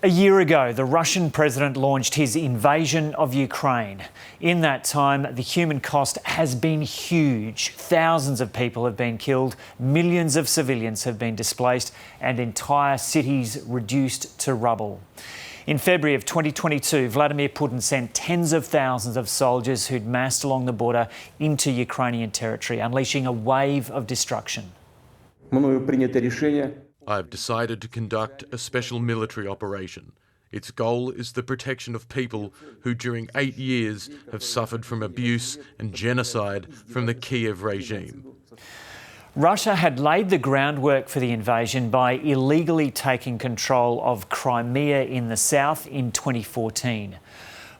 A year ago, the Russian president launched his invasion of Ukraine. In that time, the human cost has been huge. Thousands of people have been killed, millions of civilians have been displaced, and entire cities reduced to rubble. In February of 2022, Vladimir Putin sent tens of thousands of soldiers who'd massed along the border into Ukrainian territory, unleashing a wave of destruction. I have decided to conduct a special military operation. Its goal is the protection of people who during 8 years have suffered from abuse and genocide from the Kiev regime. Russia had laid the groundwork for the invasion by illegally taking control of Crimea in the south in 2014.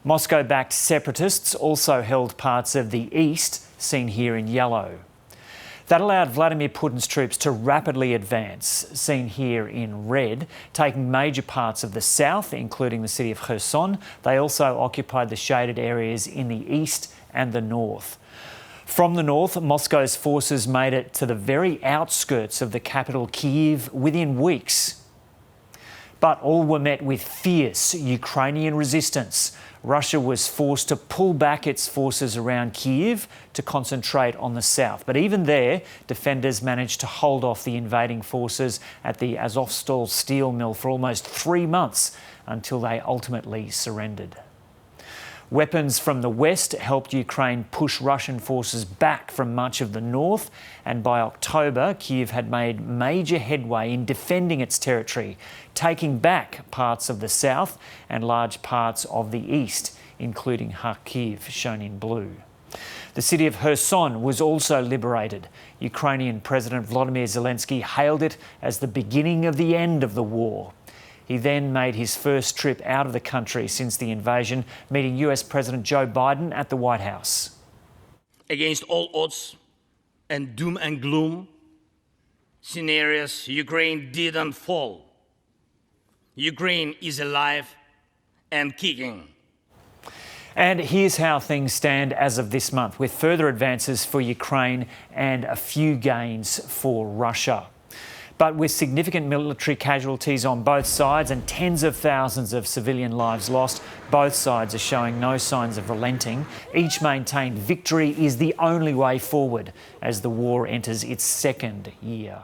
Moscow-backed separatists also held parts of the east, seen here in yellow. That allowed Vladimir Putin's troops to rapidly advance, seen here in red, taking major parts of the south, including the city of Kherson. They also occupied the shaded areas in the east and the north. From the north, Moscow's forces made it to the very outskirts of the capital, Kyiv, within weeks. But all were met with fierce Ukrainian resistance. Russia was forced to pull back its forces around Kyiv to concentrate on the south. But even there, defenders managed to hold off the invading forces at the Azovstal steel mill for almost 3 months until they ultimately surrendered. Weapons from the west helped Ukraine push Russian forces back from much of the north, and by October, Kyiv had made major headway in defending its territory, taking back parts of the south and large parts of the east, including Kharkiv, shown in blue. The city of Kherson was also liberated. Ukrainian President Volodymyr Zelensky hailed it as the beginning of the end of the war. He then made his first trip out of the country since the invasion, meeting US President Joe Biden at the White House. Against all odds and doom and gloom scenarios, Ukraine didn't fall. Ukraine is alive and kicking. And here's how things stand as of this month, with further advances for Ukraine and a few gains for Russia. But with significant military casualties on both sides and tens of thousands of civilian lives lost, both sides are showing no signs of relenting. Each maintained victory is the only way forward as the war enters its second year.